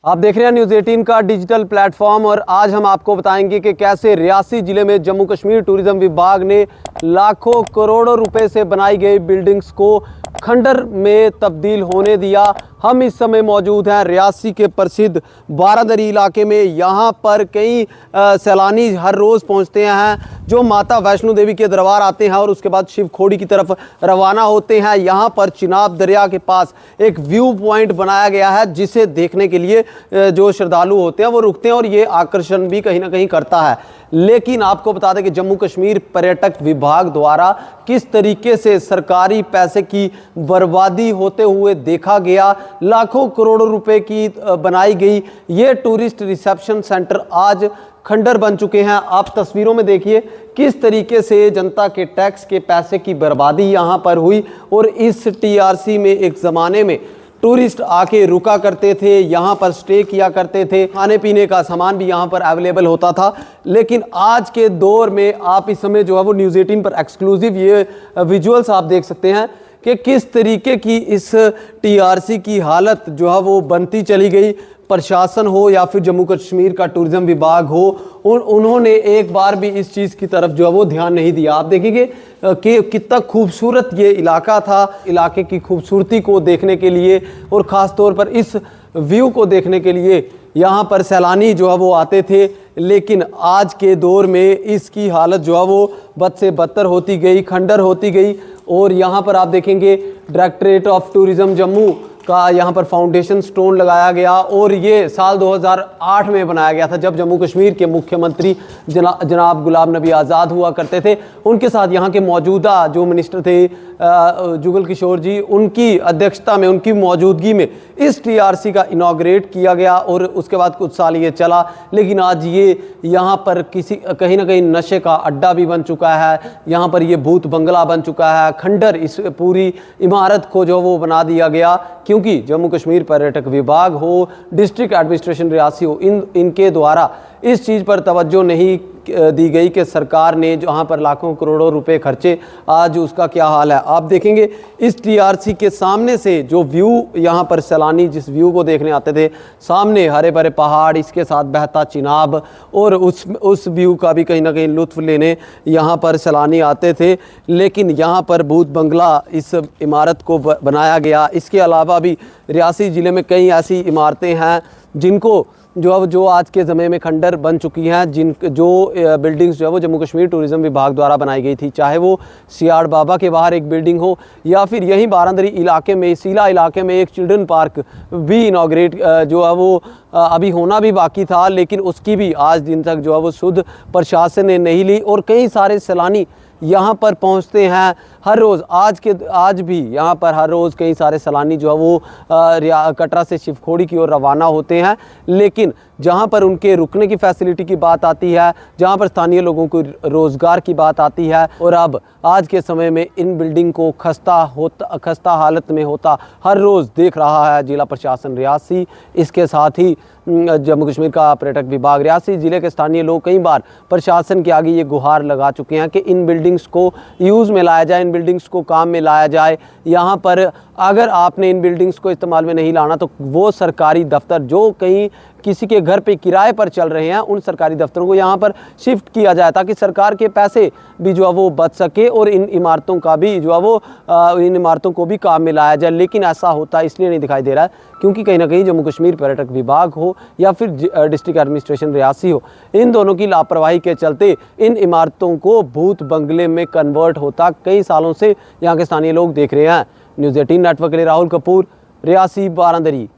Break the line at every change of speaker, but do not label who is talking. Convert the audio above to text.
आप देख रहे हैं न्यूज़ 18 का डिजिटल प्लेटफॉर्म और आज हम आपको बताएंगे कि कैसे रियासी जिले में जम्मू कश्मीर टूरिज्म विभाग ने लाखों करोड़ों रुपए से बनाई गई बिल्डिंग्स को खंडर में तब्दील होने दिया। हम इस समय मौजूद हैं रियासी के प्रसिद्ध बारादरी इलाके में। यहाँ पर कई सैलानी हर रोज़ पहुँचते हैं जो माता वैष्णो देवी के दरबार आते हैं और उसके बाद शिव खोड़ी की तरफ रवाना होते हैं। यहाँ पर चिनाब दरिया के पास एक व्यू पॉइंट बनाया गया है जिसे देखने के लिए जो श्रद्धालु होते हैं वो रुकते हैं और ये आकर्षण भी कहीं ना कहीं करता है। लेकिन आपको बता दें कि जम्मू कश्मीर पर्यटक विभाग द्वारा किस तरीके से सरकारी पैसे की बर्बादी होते हुए देखा गया। लाखों करोड़ों रुपए की बनाई गई ये टूरिस्ट रिसेप्शन सेंटर आज खंडर बन चुके हैं। आप तस्वीरों में देखिए किस तरीके से जनता के टैक्स के पैसे की बर्बादी यहाँ पर हुई। और इस टीआरसी में एक ज़माने में टूरिस्ट आके रुका करते थे, यहाँ पर स्टे किया करते थे, खाने पीने का सामान भी यहाँ पर अवेलेबल होता था। लेकिन आज के दौर में आप इस समय जो है वो न्यूज़ 18 पर एक्सक्लूसिव ये विजुअल्स आप देख सकते हैं कि किस तरीके की इस टीआरसी की हालत जो है वो बनती चली गई। प्रशासन हो या फिर जम्मू कश्मीर का टूरिज्म विभाग हो, उन्होंने एक बार भी इस चीज़ की तरफ जो है वो ध्यान नहीं दिया। आप देखेंगे कि कितना खूबसूरत ये इलाका था। इलाके की खूबसूरती को देखने के लिए और ख़ास तौर पर इस व्यू को देखने के लिए यहाँ पर सैलानी जो है वो आते थे। लेकिन आज के दौर में इसकी हालत जो है वो बद से बदतर होती गई, खंडर होती गई। और यहाँ पर आप देखेंगे डायरेक्टरेट ऑफ टूरिज्म जम्मू का यहाँ पर फाउंडेशन स्टोन लगाया गया और ये साल 2008 में बनाया गया था जब जम्मू कश्मीर के मुख्यमंत्री जनाब गुलाम नबी आज़ाद हुआ करते थे। उनके साथ यहाँ के मौजूदा जो मिनिस्टर थे जुगल किशोर जी, उनकी अध्यक्षता में, उनकी मौजूदगी में इस टीआरसी का इनॉग्रेट किया गया और उसके बाद कुछ साल ये चला। लेकिन आज ये यहाँ पर कहीं ना कहीं नशे का अड्डा भी बन चुका है। यहाँ पर ये भूत बंगला बन चुका है। खंडर इस पूरी इमारत को जो वो बना दिया गया क्योंकि जम्मू कश्मीर पर्यटक विभाग हो, डिस्ट्रिक्ट एडमिनिस्ट्रेशन रियासी हो, इनके द्वारा इस चीज़ पर तवज्जो नहीं दी गई कि सरकार ने जहाँ पर लाखों करोड़ों रुपए खर्चे, आज उसका क्या हाल है। आप देखेंगे इस टीआरसी के सामने से जो व्यू यहाँ पर सैलानी जिस व्यू को देखने आते थे, सामने हरे भरे पहाड़, इसके साथ बहता चिनाब और उस व्यू का भी कहीं ना कहीं लुत्फ़ लेने यहाँ पर सैलानी आते थे। लेकिन यहाँ पर भूत बंगला इस इमारत को बनाया गया। इसके अलावा भी रियासी ज़िले में कई ऐसी इमारतें हैं जिनको जो आज के ज़माने में खंडर बन चुकी हैं, जो बिल्डिंग्स जो है वो जम्मू कश्मीर टूरिज़्म विभाग द्वारा बनाई गई थी। चाहे वो सियाड़ बाबा के बाहर एक बिल्डिंग हो या फिर यहीं बारादरी इलाके में, सीला इलाके में एक चिल्ड्रन पार्क भी इनॉग्रेट जो है वो अभी होना भी बाकी था। लेकिन उसकी भी आज दिन तक जो है वो सुध प्रशासन ने नहीं ली। और कई सारे सैलानी यहाँ पर पहुँचते हैं हर रोज़। आज भी यहाँ पर हर रोज़ कई सारे सैलानी जो है वो कटरा से शिवखोड़ी की ओर रवाना होते हैं। लेकिन जहाँ पर उनके रुकने की फैसिलिटी की बात आती है, जहाँ पर स्थानीय लोगों को रोज़गार की बात आती है, और अब आज के समय में इन बिल्डिंग को खस्ता हालत में होता हर रोज़ देख रहा है जिला प्रशासन रियासी। इसके साथ ही जम्मू कश्मीर का पर्यटक विभाग रियासी ज़िले के स्थानीय लोग कई बार प्रशासन के आगे ये गुहार लगा चुके हैं कि इन बिल्डिंग्स को यूज़ में लाया जाए, इन बिल्डिंग्स को काम में लाया जाए। यहाँ पर अगर आपने इन बिल्डिंग्स को इस्तेमाल में नहीं लाना तो वो सरकारी दफ्तर जो कहीं किसी के घर पे किराए पर चल रहे हैं, उन सरकारी दफ्तरों को यहाँ पर शिफ्ट किया जाए ताकि सरकार के पैसे भी जो है वो बच सके और इन इमारतों का भी जो है वो इन इमारतों को भी काम में लाया जाए। लेकिन ऐसा होता इसलिए नहीं दिखाई दे रहा है क्योंकि कहीं ना कहीं जम्मू कश्मीर पर्यटक विभाग हो या फिर डिस्ट्रिक्ट एडमिनिस्ट्रेशन रियासी हो, इन दोनों की लापरवाही के चलते इन इमारतों को भूत बंगले में कन्वर्ट होता कई सालों से यहाँ के स्थानीय लोग देख रहे हैं। न्यूज़ 18 नेटवर्क के लिए राहुल कपूर, रियासी बारादरी।